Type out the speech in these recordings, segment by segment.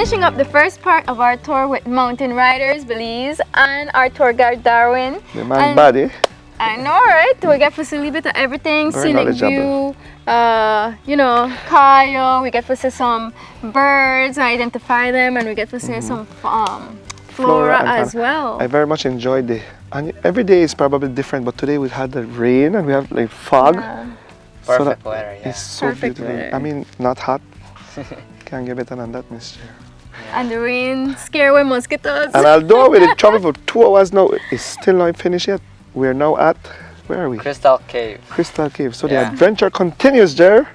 finishing up the first part of our tour with Mountain Riders Belize and our tour guide Darwin. The man body. I know, right? We get to see a little bit of everything, Very scenic view, you know, kayak. We get to see some birds, identify them, and we get to see some flora as well. I very much enjoyed it. And every day is probably different, but today we had the rain and we have like fog. Yeah. Perfect weather, yeah. It's so Perfect beautiful. weather. I mean, not hot. Can't get better than that, mister. And the rain scare away mosquitoes. And although we did travel for 2 hours now, it's still not finished yet. We're now at, where are we? Crystal Cave. Crystal Cave. So Yeah. the adventure continues there.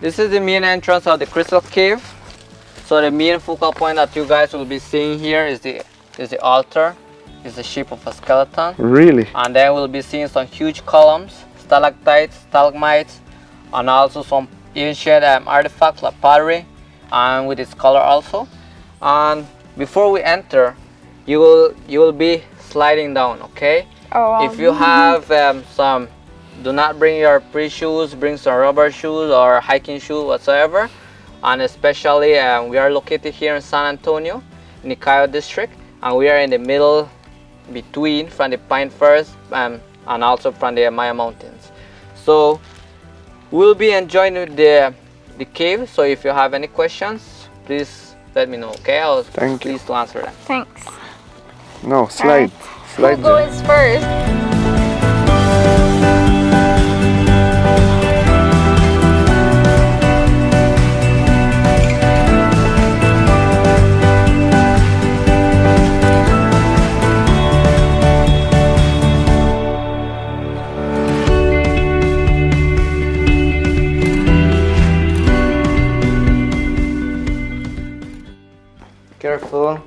This is the main entrance of the Crystal Cave. So the main focal point that you guys will be seeing here is the altar. It's the shape of a skeleton. Really? And then we'll be seeing some huge columns, stalactites, stalagmites, and also some ancient artifacts like pottery, and with its color also. And before we enter, you will be sliding down, okay? Oh, If you have do not bring your pre-shoes, bring some rubber shoes or hiking shoes whatsoever. And especially we are located here in San Antonio, in the Cayo district, and we are in the middle between from the pine forest and also from the Maya mountains. So we'll be enjoying the cave. So if you have any questions, please let me know, okay? I'll be pleased to answer them. Thanks. No, slide. Slide. Who goes first? Careful.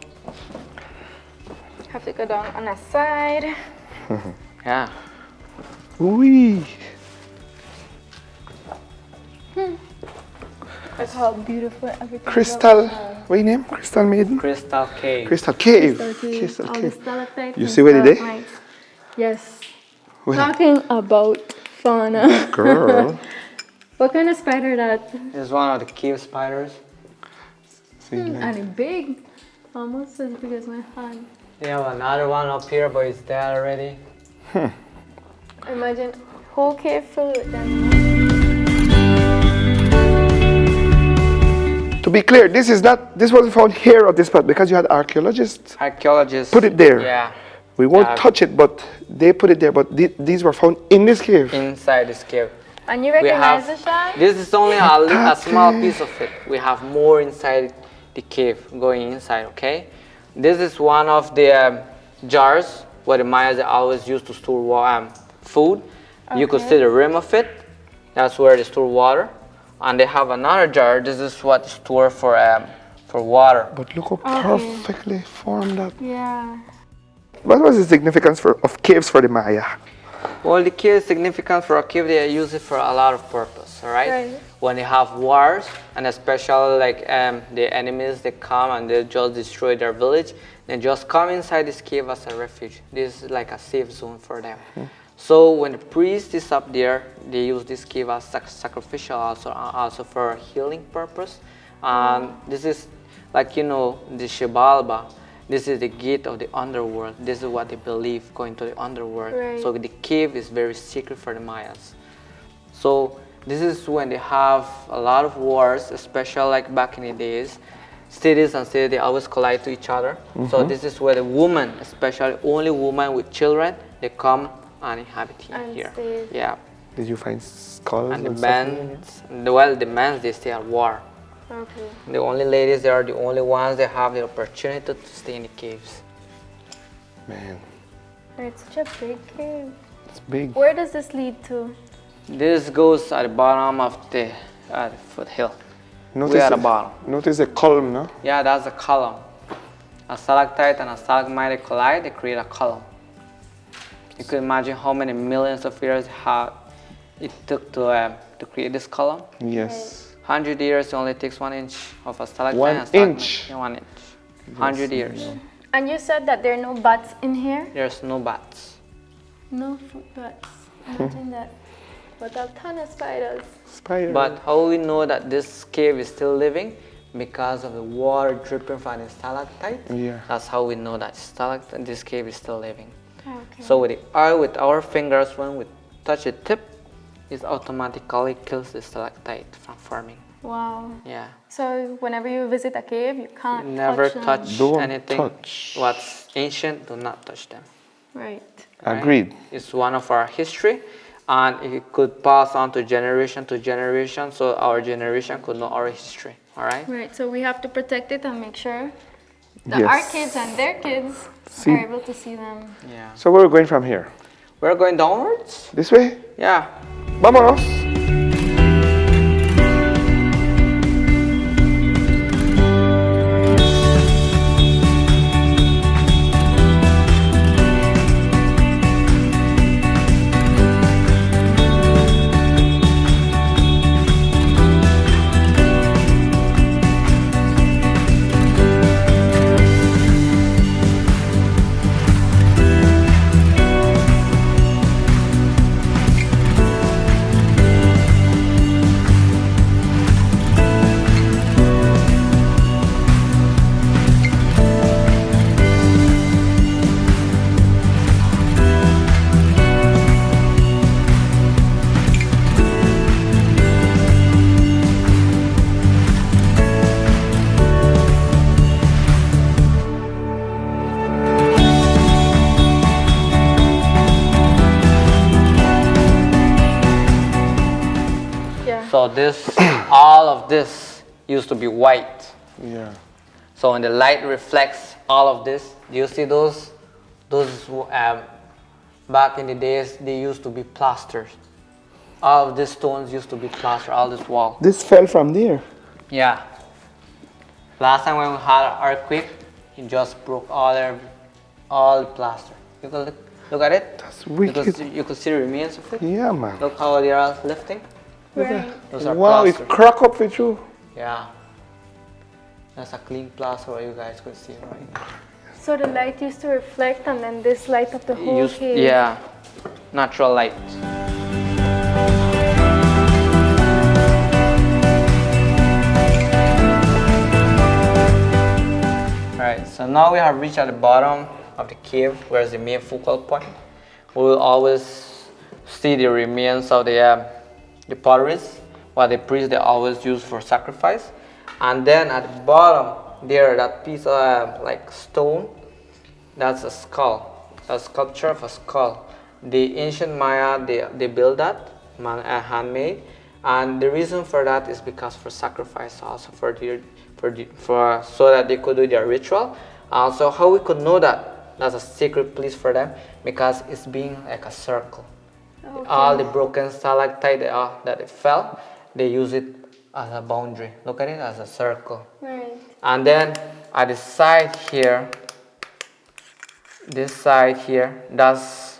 Have to go down on the side. Yeah. Wee. That's how beautiful everything Crystal. looks. What your name? Crystal Maiden? Crystal Cave. Crystal Cave. Crystal Cave. All the stalactites You and see what they did? stalagmites. Yes. Where? Talking about fauna. Girl. What kind of spider that? This is one of the cave spiders. See, like- And it's big. Almost as big as my hand. They have another one up here, but it's dead already. Imagine whole cave full with them. To be clear, this wasn't found here at this spot because you had archaeologists Archaeologists put it there. Yeah, We won't Yeah. touch it, but they put it there. But these were found in this cave. inside this cave. And you We recognize have the shot? this is only a small piece of it. We have more inside the cave, going inside. Okay, this is one of the jars where the Mayas always used to store food. You could see the rim of it. That's where they store water. And they have another jar. This is what they store for water. But look how perfectly formed that. Yeah. What was the significance of caves for the Maya? Well, the cave is significant for a cave. They use it for a lot of purpose, all right? Right. When they have wars, and especially like the enemies, they come and they just destroy their village. They just come inside this cave as a refuge. This is like a safe zone for them. So when the priest is up there, they use this cave as sacrificial, also for a healing purpose. And this is like, you know, the Shibalba. This is the gate of the underworld. This is what they believe, going to the underworld. Right. So the cave is very secret for the Mayas. So this is when they have a lot of wars, especially like back in the days. Cities and cities, they always collide to each other. So this is where the woman, especially only women with children, they come and inhabit here. stay. Yeah. Did you find skulls? And the stuff in there? men, well, the men, they stay at war. Okay. The only ladies, they are the only ones that have the opportunity to stay in the caves. Man, It's such a big cave. it's big. Where does this lead to? This goes at the bottom of the foothill. Notice at the the- bottom. Notice the column, no? Yeah, that's a column. A stalactite and a stalagmite they collide, they create a column. You could imagine how many millions of years it took to create this column. Yes. 100 years only takes 1 inch of a stalactite 1 and a stalagmite. inch? Yeah, 1 inch. 100 years. And you said that there are no bats in here? There's no bats. No fruit bats. Imagine that. But a ton of spiders. Spider. But how we know that this cave is still living? because of the water dripping from the stalactite. Yeah. That's how we know that stalactite, this cave is still living. Okay. So with our fingers, when we touch the tip, it automatically kills the stalactite from forming. Wow. Yeah. So whenever you visit a cave, you can't Never touch them. touch Don't anything. touch. What's ancient, do not touch them. Right. Right? Agreed. It's one of our history, and it could pass on to generation, so our generation could know our history. All right. Right. So we have to protect it and make sure that our Yes. kids and their kids See. are able to see them. Yeah. So where are we going from here? We're going downwards. This way? Yeah. Vámonos. Yeah. So this, all of this used to be white. Yeah. So when the light reflects all of this, do you see those? Back in the days, they used to be plasters. All of these stones used to be plastered, all this wall. This fell from there. Yeah. Last time when we had an earthquake, it just broke all the plaster. You can look at it. That's You could, wicked. you could see the remains of it. Yeah, man. Look how they are lifting. Right. Those are Wow, it plaster. crack up with you. Yeah. That's a clean plaster what you guys could see, right? So the light used to reflect, and then this light up the whole cave. Yeah, natural light. Alright, so now we have reached at the bottom of the cave, where is the main focal point. We will always see the remains of the potteries, what the priests they always use for sacrifice. And then at the bottom there, that piece of like stone, that's a skull, a sculpture of a skull. The ancient Maya, they built that, handmade, and the reason for that is because for sacrifice, also for so that they could do their ritual. Also, how we could know that that's a sacred place for them, because it's being like a circle. Okay. All the broken stalactite that it fell, they use it as a boundary. Look at it as a circle. Right. And then at the side here, this side here, that's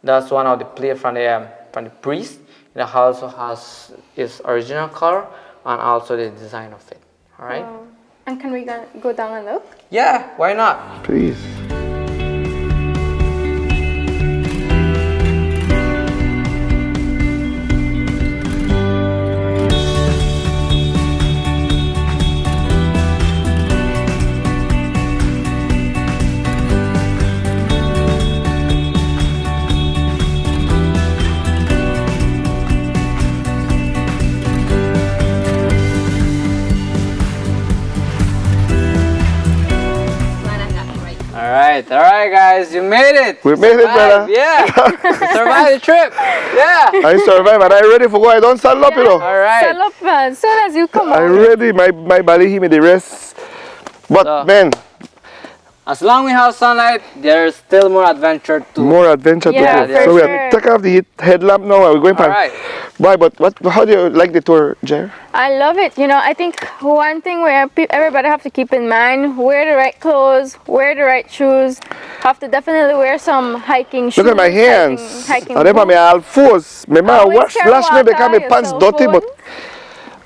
one of the plates from the priest. It also has its original color and also the design of it. All right. Wow. And can we go down and look? Yeah, why not? Please. All right, guys, you made it. We made it, brother. Yeah, survived the trip. Yeah. I survived and I'm ready for go. I don't stand up, you know. All right. Stand up, man. As soon as you come I'm out. ready. My body give me the rest. But So- man, As long we have sunlight, there's still more adventure to. more adventure Yeah, to do. for So we sure. are taking off the headlamp now and we're going All right. Bye, but how do you like the tour, Jer? I love it. You know, I think one thing where everybody have to keep in mind: wear the right clothes, wear the right shoes. Have to definitely wear some hiking shoes. Look at my hands. Hiking And then boots. my all fours. My man Always wash carry last me because my water, pants your dirty, cell but phone.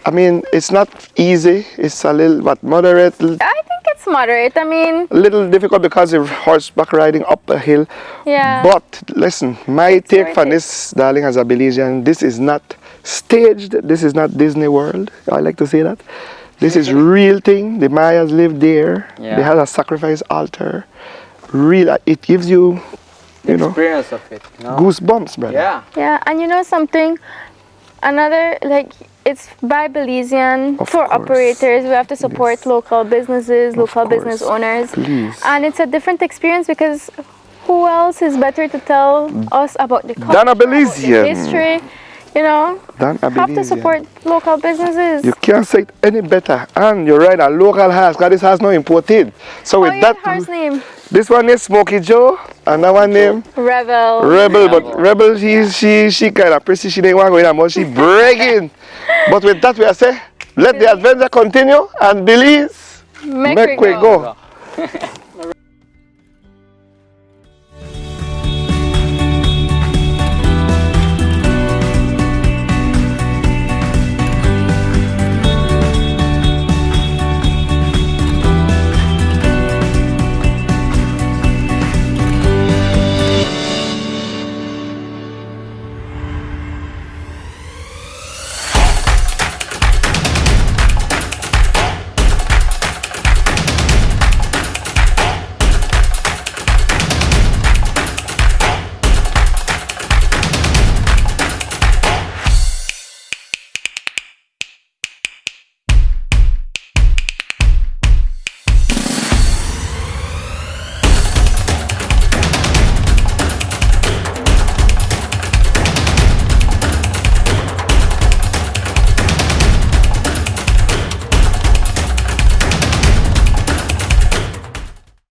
I mean it's not easy. It's a little but moderate. I think it's moderate. I mean, A little difficult because of horseback riding up a hill. yeah. But listen, my take worth from it. this, darling, as a Belizean, this is not staged. This is not Disney World. I like to say that. This is real thing. The Mayas lived there. Yeah. They had a sacrifice altar. Real. It gives you, you know, Experience of it. You know? goosebumps, brother. Yeah. Yeah, and you know something? Another, like, it's by Belizean Of tour course. operators. We have to support Yes. local businesses, local course. business owners. Please. And it's a different experience because who else is better to tell us about the culture, Than a about the Belizean. history? You know, Than a have to Belizean. support local businesses. You can't say it any better. And you're right, a local horse, because this has no imported. So Oh, with your that, horse name? this one is Smokey Joe, and that one name Rebel. Rebel. But Rebel, she kind of prissy, she didn't want to go in, but she bragging. But with that, we are say, let the adventure continue, and Belize, Make we we go. go.